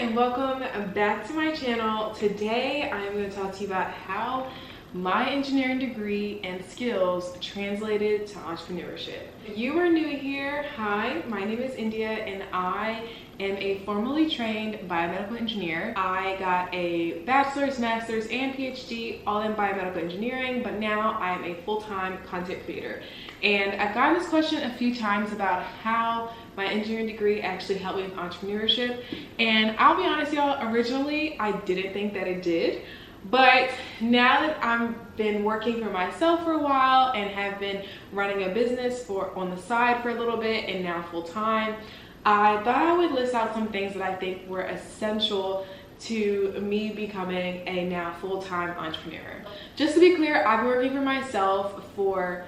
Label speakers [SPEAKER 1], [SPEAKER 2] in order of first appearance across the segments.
[SPEAKER 1] and welcome back to my channel. Today I am going to talk to you about how my engineering degree and skills translated to entrepreneurship. If you are new here, hi, my name is India and I am a formally trained biomedical engineer. I got a bachelor's, master's, and PhD all in biomedical engineering, but now I am a full-time content creator. And I've gotten this question a few times about how my engineering degree actually helped me with entrepreneurship. And I'll be honest, y'all, originally I didn't think that it did. But now that I've been working for myself for a while and have been running a business on the side for a little bit and now full time, I thought I would list out some things that I think were essential to me becoming a now full-time entrepreneur. Just to be clear, I've been working for myself for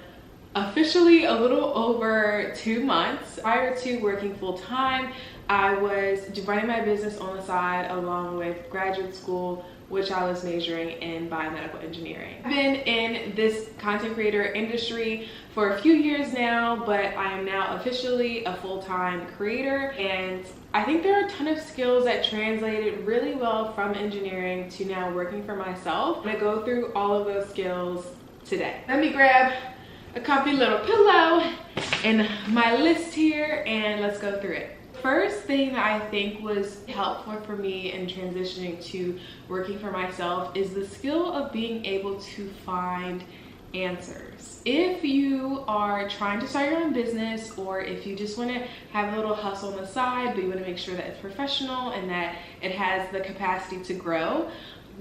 [SPEAKER 1] officially a little over 2 months. Prior to working full-time, I was running my business on the side along with graduate school, which I was majoring in biomedical engineering. I've been in this content creator industry for a few years now, but I am now officially a full-time creator, and I think there are a ton of skills that translated really well from engineering to now working for myself. I'm gonna go through all of those skills today. Let me grab a comfy little pillow and my list here, and let's go through it. First thing that I think was helpful for me in transitioning to working for myself is the skill of being able to find answers. If you are trying to start your own business, or if you just want to have a little hustle on the side, but you want to make sure that it's professional and that it has the capacity to grow,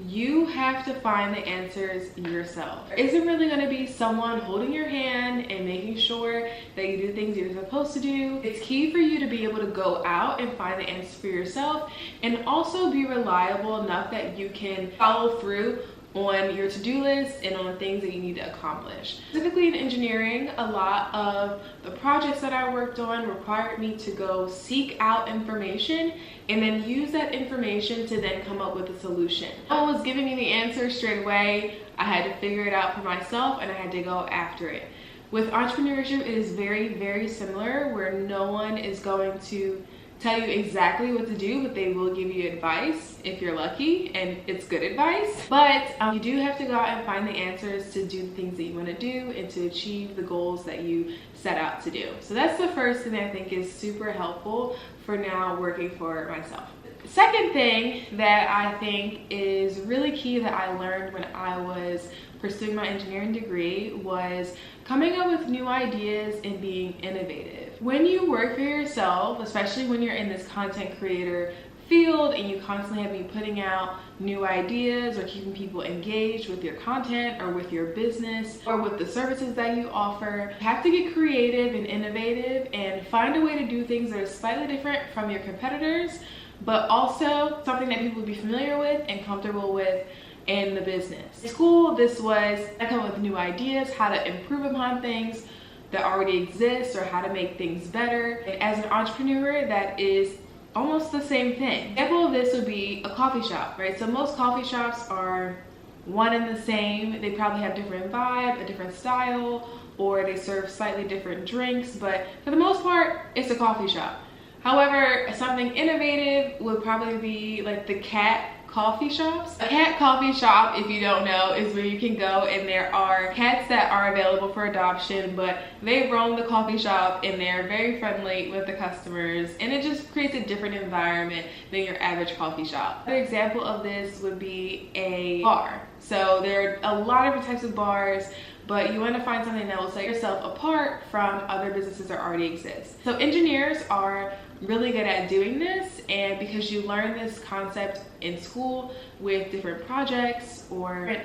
[SPEAKER 1] you have to find the answers yourself. There isn't really going to be someone holding your hand and making sure that you do things you're supposed to do. It's key for you to be able to go out and find the answers for yourself, and also be reliable enough that you can follow through on your to-do list and on the things that you need to accomplish. Specifically in engineering, a lot of the projects that I worked on required me to go seek out information and then use that information to then come up with a solution. No one was giving me the answer straight away. I had to figure it out for myself and I had to go after it. With entrepreneurship, it is very, very similar, where no one is going to tell you exactly what to do, but they will give you advice if you're lucky, and it's good advice. But you do have to go out and find the answers to do the things that you want to do and to achieve the goals that you set out to do. So that's the first thing I think is super helpful for now working for myself. Second thing that I think is really key that I learned when I was pursuing my engineering degree was coming up with new ideas and being innovative. When you work for yourself, especially when you're in this content creator field and you constantly have to be putting out new ideas or keeping people engaged with your content or with your business or with the services that you offer, you have to get creative and innovative and find a way to do things that are slightly different from your competitors, but also something that people would be familiar with and comfortable with in the business. In school, this was I come up with new ideas, how to improve upon things that already exist or how to make things better. And as an entrepreneur, that is almost the same thing. An example of this would be a coffee shop, right? So most coffee shops are one and the same. They probably have different vibe, a different style, or they serve slightly different drinks, but for the most part, it's a coffee shop. However, something innovative would probably be like the cat coffee shops. A cat coffee shop, if you don't know, is where you can go and there are cats that are available for adoption, but they roam the coffee shop and they're very friendly with the customers, and it just creates a different environment than your average coffee shop. Another example of this would be a bar. So there are a lot of different types of bars, but you want to find something that will set yourself apart from other businesses that already exist. So engineers are really good at doing this, and because you learn this concept in school with different projects or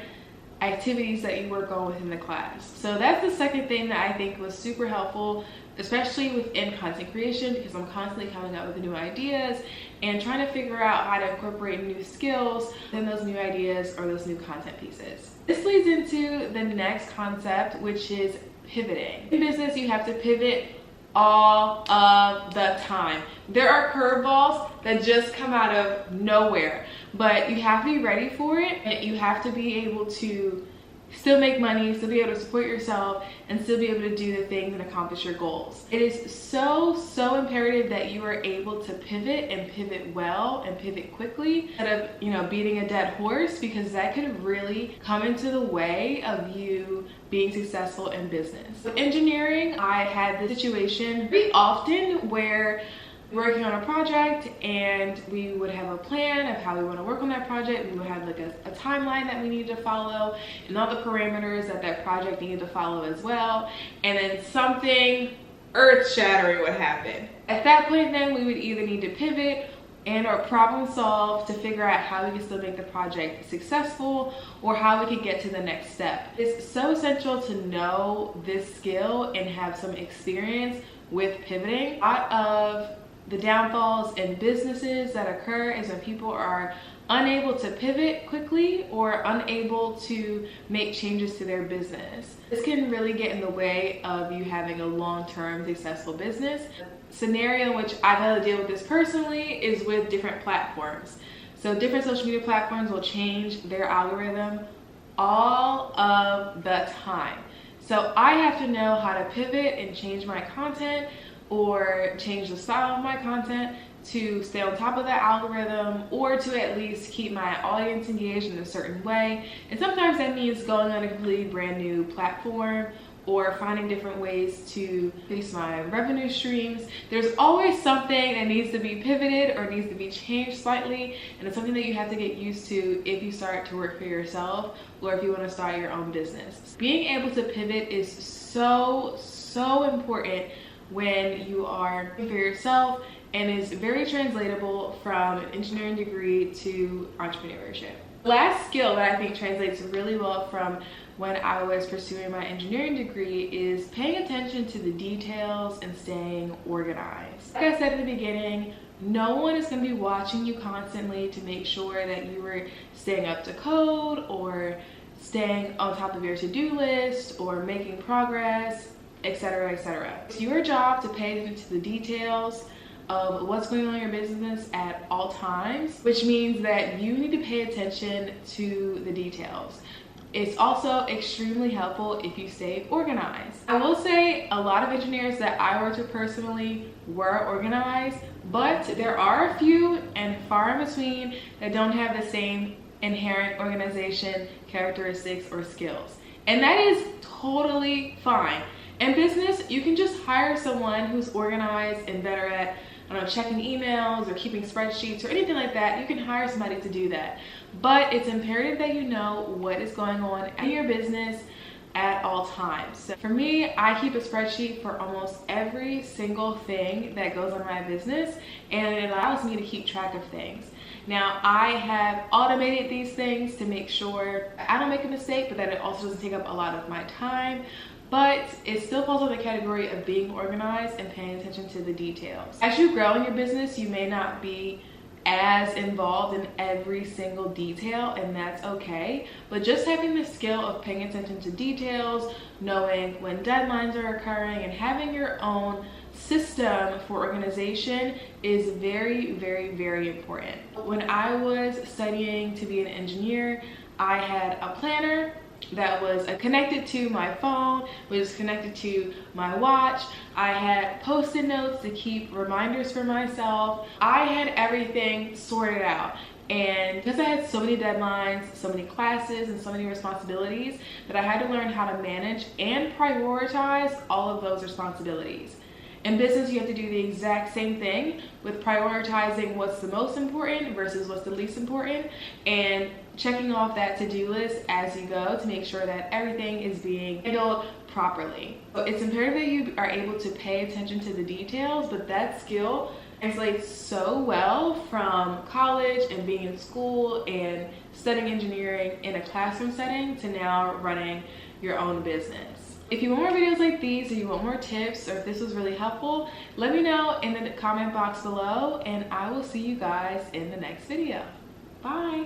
[SPEAKER 1] activities that you work on within the class. So that's the second thing that I think was super helpful, especially within content creation, because I'm constantly coming up with new ideas and trying to figure out how to incorporate new skills in those new ideas or those new content pieces. This leads into the next concept, which is pivoting. In business, you have to pivot all of the time. There are curveballs that just come out of nowhere, but you have to be ready for it, and you have to be able to still make money, still be able to support yourself, and still be able to do the things and accomplish your goals. It is so imperative that you are able to pivot and pivot well and pivot quickly instead of, beating a dead horse, because that could really come into the way of you being successful in business. With engineering, I had this situation pretty often where working on a project and we would have a plan of how we want to work on that project. We would have like a timeline that we need to follow and all the parameters that project needed to follow as well. And then something earth-shattering would happen. At that point then, we would either need to pivot and or problem solve to figure out how we can still make the project successful or how we can get to the next step. It's so essential to know this skill and have some experience with pivoting. A lot of the downfalls in businesses that occur is when people are unable to pivot quickly or unable to make changes to their business. This can really get in the way of you having a long-term successful business. The scenario in which I've had to deal with this personally is with different platforms. So different social media platforms will change their algorithm all of the time. So I have to know how to pivot and change my content or change the style of my content to stay on top of that algorithm, or to at least keep my audience engaged in a certain way. And sometimes that means going on a completely brand new platform or finding different ways to increase my revenue streams. There's always something that needs to be pivoted or needs to be changed slightly, and it's something that you have to get used to if you start to work for yourself or if you want to start your own business. Being able to pivot is so important when you are for yourself, and is very translatable from an engineering degree to entrepreneurship. The last skill that I think translates really well from when I was pursuing my engineering degree is paying attention to the details and staying organized. Like I said at the beginning, no one is going to be watching you constantly to make sure that you are staying up to code or staying on top of your to-do list or making progress, etc., etc. It's your job to pay attention to the details of what's going on in your business at all times, which means that you need to pay attention to the details. It's also extremely helpful if you stay organized. I will say a lot of engineers that I worked with personally were organized, but there are a few and far in between that don't have the same inherent organization characteristics or skills. And that is totally fine. In business, you can just hire someone who's organized and better at, checking emails or keeping spreadsheets or anything like that. You can hire somebody to do that. But it's imperative that you know what is going on in your business at all times. So for me, I keep a spreadsheet for almost every single thing that goes on in my business, and it allows me to keep track of things. Now, I have automated these things to make sure I don't make a mistake, but that it also doesn't take up a lot of my time. But it still falls under the category of being organized and paying attention to the details. As you grow in your business, you may not be as involved in every single detail, and that's okay. But just having the skill of paying attention to details, knowing when deadlines are occurring, and having your own system for organization is very important. When I was studying to be an engineer, I had a planner that was connected to my phone, was connected to my watch. I had post-it notes to keep reminders for myself. I had everything sorted out. And because I had so many deadlines, so many classes, and so many responsibilities, that I had to learn how to manage and prioritize all of those responsibilities. In business, you have to do the exact same thing with prioritizing what's the most important versus what's the least important, and checking off that to-do list as you go to make sure that everything is being handled properly. So it's imperative that you are able to pay attention to the details, but that skill translates so well from college and being in school and studying engineering in a classroom setting to now running your own business. If you want more videos like these, or you want more tips, or if this was really helpful, let me know in the comment box below, and I will see you guys in the next video. Bye.